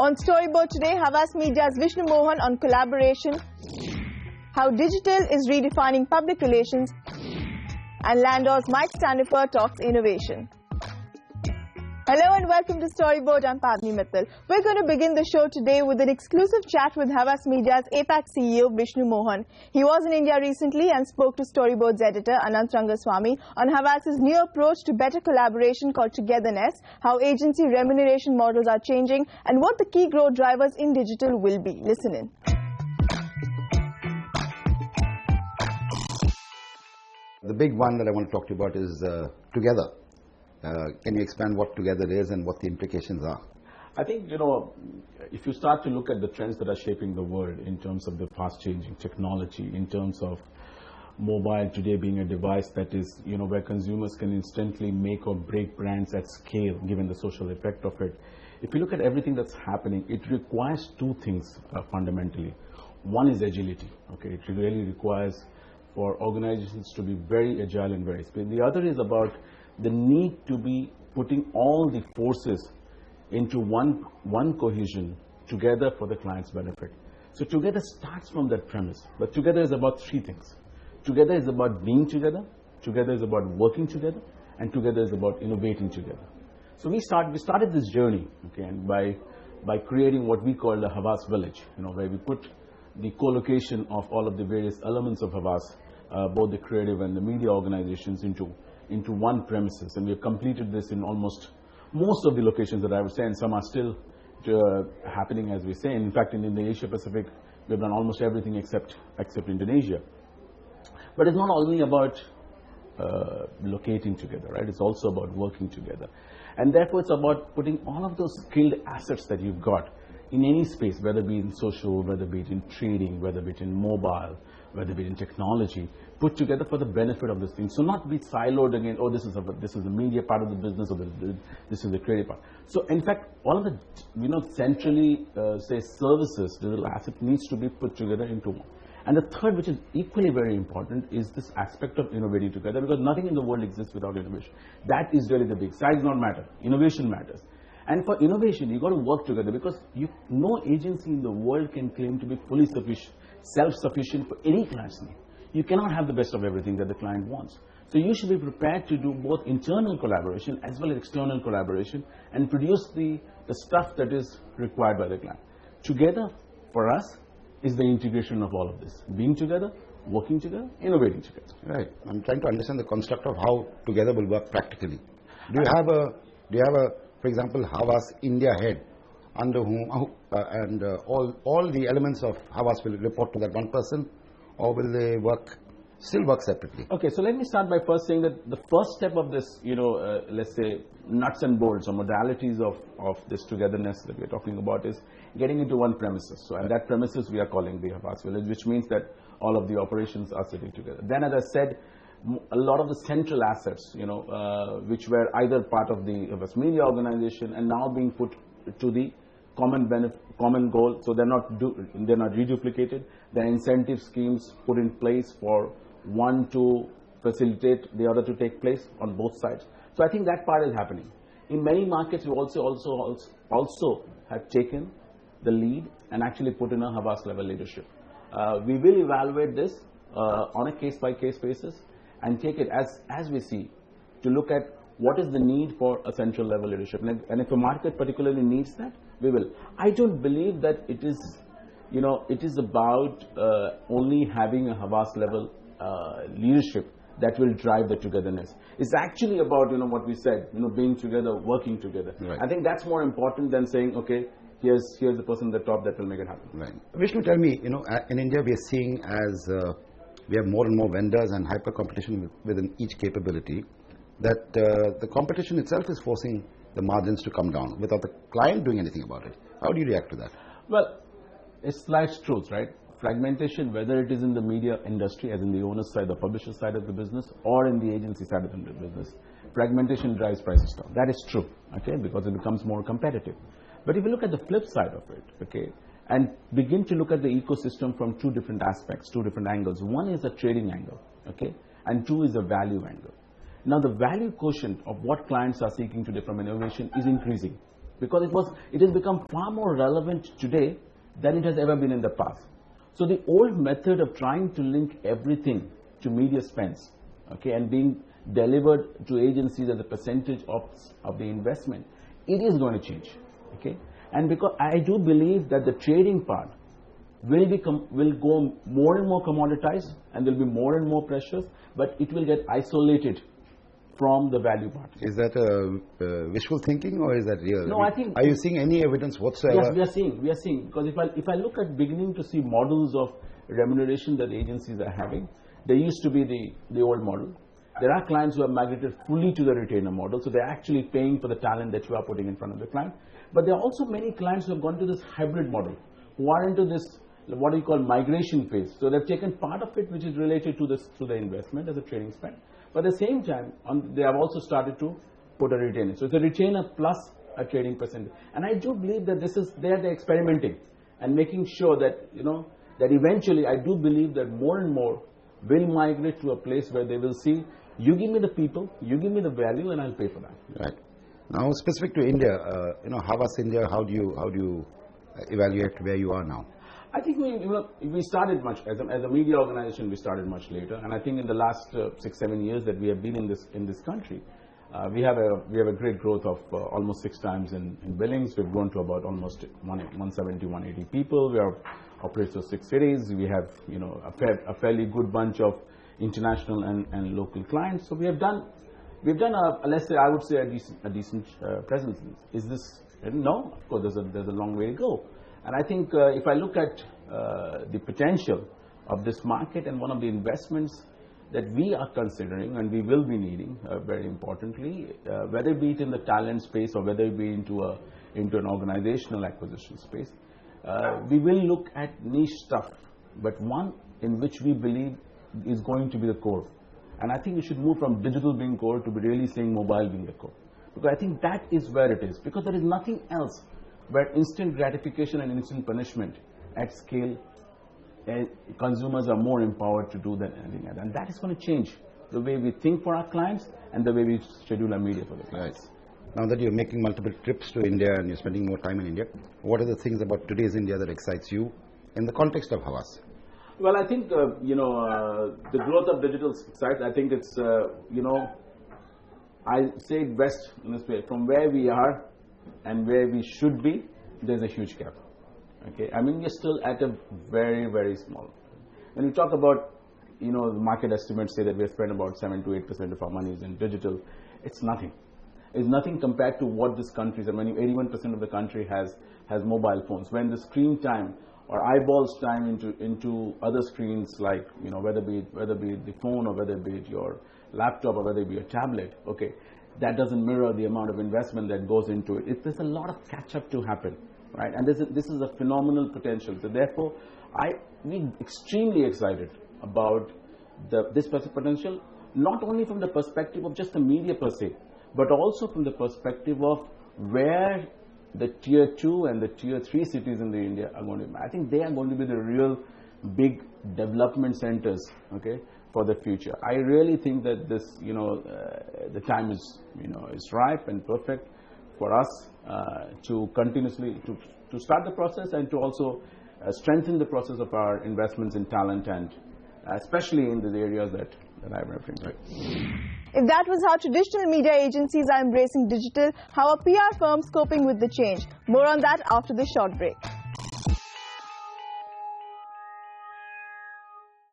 On Storyboard today, Havas Media's Vishnu Mohan on collaboration, how digital is redefining public relations, and Landor's Mike Stanifer talks innovation. Hello and welcome to Storyboard. I'm Padmi Mittal. We're going to begin the show today with an exclusive chat with Havas Media's APAC CEO Vishnu Mohan. He was in India recently and spoke to Storyboard's editor Anant Rangaswamy on Havas's new approach to better collaboration called Togetherness, how agency remuneration models are changing, and what the key growth drivers in digital will be. Listen in. The big one that I want to talk to you about is Together. Can you expand what Together is and what the implications are? I think, if you start to look at the trends that are shaping the world in terms of the fast-changing technology, in terms of mobile today being a device that is, where consumers can instantly make or break brands at scale, given the social effect of it. If you look at everything that's happening, it requires two things fundamentally. One is agility. Okay, it really requires for organizations to be very agile and very speedy. The other is about the need to be putting all the forces into one cohesion together for the client's benefit. So Together starts from that premise, but Together is about three things. Together is about being together, Together is about working together, and Together is about innovating together. So we started this journey, okay, and by creating what we call the Havas village, where we put the co-location of all of the various elements of Havas, both the creative and the media organizations into one premises, and we have completed this in almost most of the locations that I would say, and some are still happening as we say. In fact, in the Asia Pacific, we've done almost everything except Indonesia. But it's not only about locating together, right? It's also about working together, and therefore it's about putting all of those skilled assets that you've got in any space, whether it be in social, whether it be in trading, whether it be in mobile, whether it be in technology, put together for the benefit of this thing. So not be siloed again, oh, this is the media part of the business, or this is the creative part. So in fact, all of the, centrally, say, services, digital asset needs to be put together into one. And the third, which is equally very important, is this aspect of innovating together, because nothing in the world exists without innovation. That is really the big. Size not matter. Innovation matters. And for innovation, you've got to work together, because no agency in the world can claim to be fully sufficient, self-sufficient for any client's need. You cannot have the best of everything that the client wants. So you should be prepared to do both internal collaboration as well as external collaboration and produce the stuff that is required by the client. Together, for us, is the integration of all of this. Being together, working together, innovating together. Right. I'm trying to understand the construct of how Together will work practically. Do you have a, for example, Havas India head, under whom all the elements of Havas will report to that one person, or will they still work separately? Okay, so let me start by first saying that the first step of this, let's say, nuts and bolts or modalities of this Togetherness that we're talking about is getting into one premises. So, and that premises we are calling the Havas village, which means that all of the operations are sitting together. Then, as I said, a lot of the central assets, which were either part of the Havas media organization and now being put to the common goal, so they're not reduplicated. There are incentive schemes put in place for one to facilitate the other to take place on both sides. So I think that part is happening. In many markets, we also have taken the lead and actually put in a Havas level leadership. We will evaluate this on a case-by-case basis and take it as we see, to look at what is the need for a central level leadership. And if a market particularly needs that, we will. I don't believe that it is, it is about only having a Havas level leadership that will drive the Togetherness. It's actually about, what we said, being together, working together. Right. I think that's more important than saying, okay, here's the person at the top that will make it happen. Right. Vishnu, tell me, in India we are seeing as we have more and more vendors and hyper competition within each capability, that the competition itself is forcing the margins to come down without the client doing anything about it. How do you react to that? Well, it's life's truth, right? Fragmentation, whether it is in the media industry, as in the owner's side, the publisher side of the business, or in the agency side of the business, fragmentation drives prices down. That is true, okay, because it becomes more competitive. But if you look at the flip side of it, okay, and begin to look at the ecosystem from two different aspects, two different angles. One is a trading angle, okay, and two is a value angle. Now, the value quotient of what clients are seeking today from innovation is increasing. because it has become far more relevant today than it has ever been in the past. So the old method of trying to link everything to media spends, okay, and being delivered to agencies as a percentage of the investment, it is going to change, okay. And because I do believe that the trading part will go more and more commoditized, and there will be more and more pressures, but it will get isolated from the value part. Is that wishful thinking, or is that real? No, I think. Are you seeing any evidence whatsoever? Yes, we are seeing. Because if I look at beginning to see models of remuneration that agencies are having, there used to be the old model. There are clients who have migrated fully to the retainer model, so they're actually paying for the talent that you are putting in front of the client. But there are also many clients who have gone to this hybrid model, who are into this, what we call migration phase. So they've taken part of it which is related to the investment as a trading spend. But at the same time, they have also started to put a retainer. So it's a retainer plus a trading percentage. And I do believe that they're experimenting and making sure that, that eventually I do believe that more and more will migrate to a place where they will see, you give me the people, you give me the value, and I'll pay for that. Right. Now, specific to India, Havas India, how do you evaluate where you are now? I think we started much as a media organization. We started much later, and I think in the last 6-7 years that we have been in this country, we have a great growth of almost 6 times in billings. We've grown to about almost 170, 180 people. We are operates of 6 cities. We have a fairly good bunch of international and local clients. So we've done let's say, I would say a decent presence. Is this no? Of course, there's a long way to go. And I think if I look at the potential of this market, and one of the investments that we are considering and we will be needing, very importantly, whether it be it in the talent space or whether it be into an organizational acquisition space, we will look at niche stuff, but one in which we believe is going to be the core. And I think we should move from digital being core to be really saying mobile being the core. Because I think that is where it is. Because there is nothing else where instant gratification and instant punishment at scale, consumers are more empowered to do than anything else. And that is going to change the way we think for our clients and the way we schedule our media for the clients. Right. Now that you're making multiple trips to India and you're spending more time in India, what are the things about today's India that excites you in the context of Havas? Well, I think, the growth of digital sites, I think it's, I say it best in this way, from where we are and where we should be, there's a huge gap. Okay, I mean, we're still at a very, very small. When we talk about, the market estimates say that we spend about 7 to 8% of our money is in digital. It's nothing. It's nothing compared to what this country is. I mean, 81% of the country has mobile phones. When the screen time or eyeballs time into other screens, like whether be it the phone or whether it be it your laptop or whether it be a tablet, okay, that doesn't mirror the amount of investment that goes into it. There's a lot of catch up to happen, right? And this is a phenomenal potential. So therefore, we're extremely excited about this potential, not only from the perspective of just the media per se, but also from the perspective of where the tier 2 and the tier 3 cities in India are going to be. I think they are going to be the real big development centers, okay, for the future. I really think that this, the time is ripe and perfect for us to continuously to start the process and to also strengthen the process of our investments in talent, and especially in the areas that I'm referring to. If that was how traditional media agencies are embracing digital, how are PR firms coping with the change? More on that after this short break.